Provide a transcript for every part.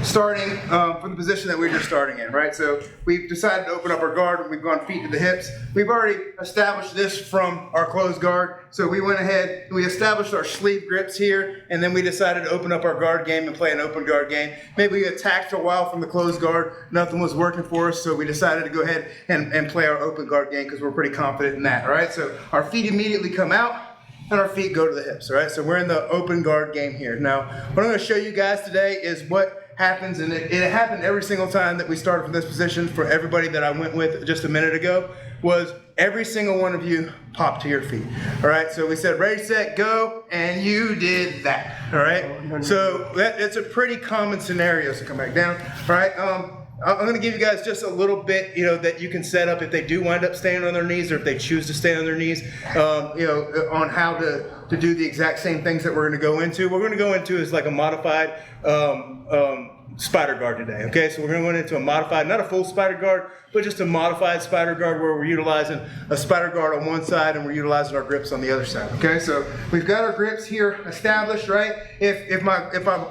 starting from the position that we were just starting in, right? So we've decided to open up our guard and we've gone feet to the hips. We've already established this from our closed guard. So we went ahead and we established our sleeve grips here, and then we decided to open up our guard game and play an open guard game. Maybe we attacked for a while from the closed guard. Nothing was working for us, so we decided to go ahead and play our open guard game because we're pretty confident in that, all right? So our feet immediately come out and our feet go to the hips, all right? So we're in the open guard game here. Now, what I'm gonna show you guys today is what happens, and it happened every single time that we started from this position for everybody that I went with just a minute ago, was every single one of you popped to your feet, all right? So we said, ready, set, go, and you did that, all right? So it's a pretty common scenario, so come back down, all right? I'm going to give you guys just a little bit, that you can set up if they do wind up staying on their knees or if they choose to stay on their knees, on how to do the exact same things that we're going to go into. What we're going to go into is like a modified spider guard today, okay? So we're going to go into a modified, not a full spider guard, but just a modified spider guard where we're utilizing a spider guard on one side and we're utilizing our grips on the other side, okay? So we've got our grips here established, right? If my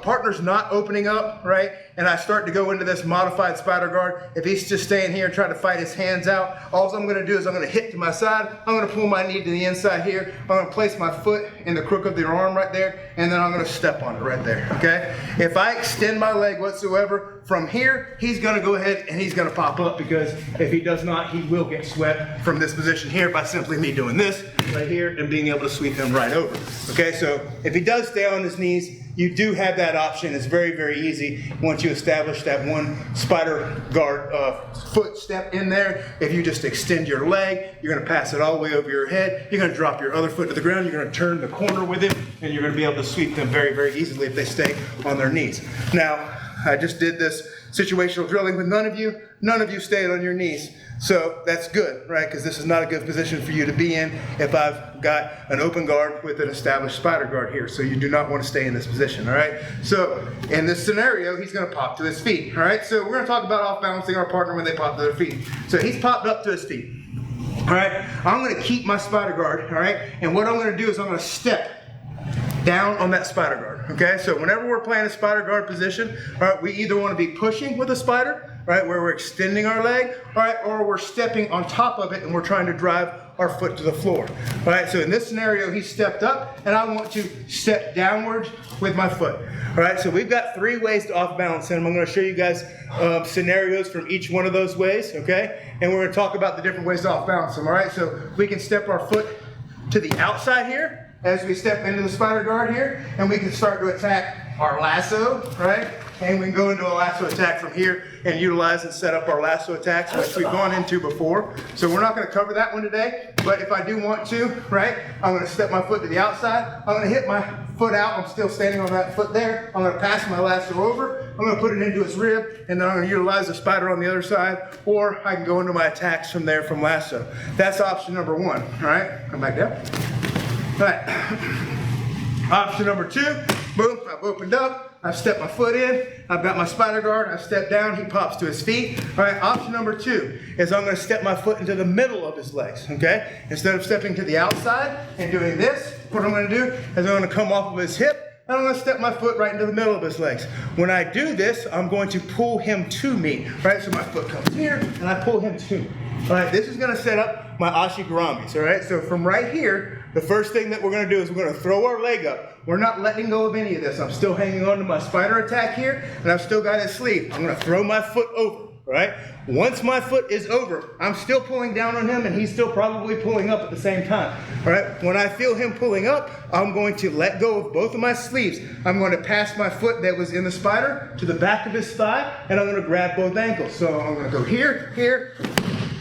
partner's not opening up, right, and I start to go into this modified spider guard, if he's just staying here and trying to fight his hands out, all I'm going to do is I'm going to hit to my side, I'm going to pull my knee to the inside here, I'm going to place my foot in the crook of the arm right there, and then I'm going to step on it right there, okay? If I extend my leg whatsoever from here, he's going to go ahead and he's going to pop up, because if he does not, he will get swept from this position here by simply me doing this right here and being able to sweep him right over. Okay, so if he does stay on his knees, you do have that option. It's very, very easy once you establish that one spider guard foot step in there. If you just extend your leg, you're going to pass it all the way over your head. You're going to drop your other foot to the ground. You're going to turn the corner with him, and you're going to be able to sweep them very, very easily if they stay on their knees. Now, I just did this situational drilling with none of you stayed on your knees. So that's good, right? Because this is not a good position for you to be in if I've got an open guard with an established spider guard here. So you do not want to stay in this position, all right? So in this scenario, he's going to pop to his feet, all right? So we're going to talk about off-balancing our partner when they pop to their feet. So he's popped up to his feet, all right? I'm going to keep my spider guard, all right? And what I'm going to do is I'm going to step down on that spider guard, okay? So whenever we're playing a spider guard position, all right, we either want to be pushing with a spider, right, where we're extending our leg, all right, or we're stepping on top of it and we're trying to drive our foot to the floor. All right, so in this scenario, he stepped up and I want to step downwards with my foot. All right, so we've got 3 ways to off balance him. I'm going to show you guys scenarios from each one of those ways, okay? And we're going to talk about the different ways to off balance him, all right? So we can step our foot to the outside here as we step into the spider guard here, and we can start to attack our lasso, right? And we can go into a lasso attack from here and utilize and set up our lasso attacks, which we've gone into before. So we're not going to cover that one today, but if I do want to, right, I'm going to step my foot to the outside. I'm going to hit my foot out. I'm still standing on that foot there. I'm going to pass my lasso over. I'm going to put it into his rib, and then I'm going to utilize the spider on the other side, or I can go into my attacks from there from lasso. That's option number 1, all right? Come back down. All right. Option number 2, boom, I've opened up, I've stepped my foot in, I've got my spider guard, I've stepped down, he pops to his feet. All right, option number 2 is I'm going to step my foot into the middle of his legs, okay? Instead of stepping to the outside and doing this, what I'm going to do is I'm going to come off of his hip, and I'm going to step my foot right into the middle of his legs. When I do this, I'm going to pull him to me, right? So my foot comes here, and I pull him to me. All right, this is going to set up my Ashi Garamis, all right? So from right here, the first thing that we're going to do is we're going to throw our leg up. We're not letting go of any of this. I'm still hanging on to my spider attack here, and I've still got his sleeve. I'm going to throw my foot over, right? Once my foot is over, I'm still pulling down on him, and he's still probably pulling up at the same time, all right? When I feel him pulling up, I'm going to let go of both of my sleeves. I'm going to pass my foot that was in the spider to the back of his thigh, and I'm going to grab both ankles. So I'm going to go here, here,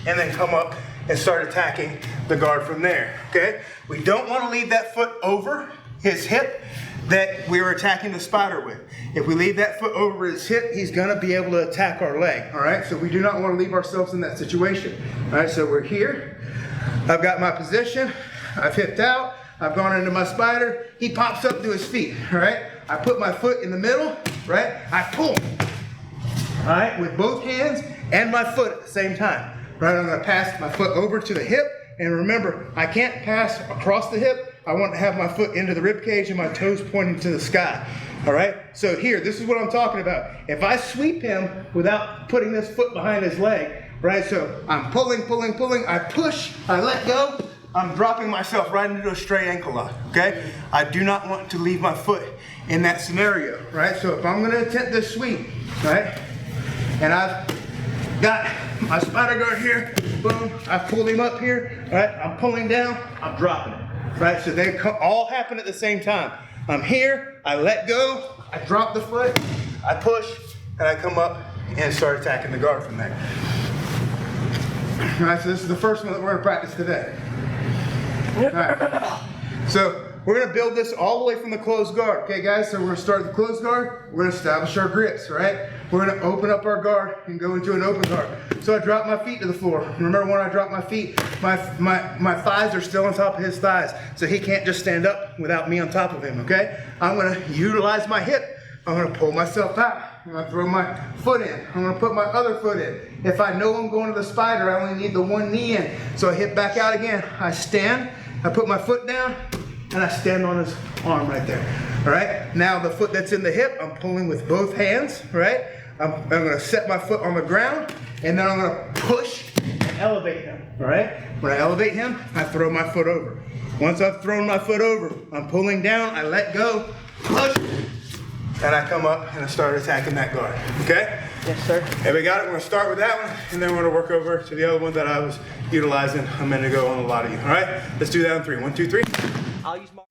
and then come up and start attacking the guard from there, okay? We don't want to leave that foot over his hip that we were attacking the spider with. If we leave that foot over his hip, he's going to be able to attack our leg, all right? So we do not want to leave ourselves in that situation, all right? So we're here. I've got my position. I've hipped out. I've gone into my spider. He pops up to his feet, all right? I put my foot in the middle, right? I pull, all right, with both hands and my foot at the same time. Right, I'm going to pass my foot over to the hip, and remember, I can't pass across the hip. I want to have my foot into the rib cage and my toes pointing to the sky. All right, so here, this is what I'm talking about. If I sweep him without putting this foot behind his leg, right, so I'm pulling, I push, I let go, I'm dropping myself right into a straight ankle lock, okay? I do not want to leave my foot in that scenario, right? So if I'm gonna attempt this sweep, right, and I've got my spider guard here, boom, I've pulled him up here, right, I'm pulling down, I'm dropping it, right? So they all happen at the same time. I'm here, I let go, I drop the foot, I push, and I come up and start attacking the guard from there. All right, so this is the first one that we're gonna practice today. All right, so we're gonna build this all the way from the closed guard. Okay guys, so we're gonna start the closed guard, we're gonna establish our grips, right? We're gonna open up our guard and go into an open guard. So I drop my feet to the floor. Remember when I drop my feet, my thighs are still on top of his thighs, so he can't just stand up without me on top of him, okay? I'm gonna utilize my hip. I'm gonna pull myself out. I'm gonna throw my foot in. I'm gonna put my other foot in. If I know I'm going to the spider, I only need the one knee in. So I hit back out again. I stand, I put my foot down, and I stand on his arm right there. All right, now the foot that's in the hip, I'm pulling with both hands, right? I'm gonna set my foot on the ground, and then I'm gonna push and elevate him, all right? When I elevate him, I throw my foot over. Once I've thrown my foot over, I'm pulling down, I let go, push, and I come up and I start attacking that guard, okay? Yes, sir. Okay, we got it. We're gonna start with that one, and then we're gonna work over to the other one that I was utilizing a minute ago on a lot of you, all right? Let's do that in 3. 1, 2, 3. I'll use my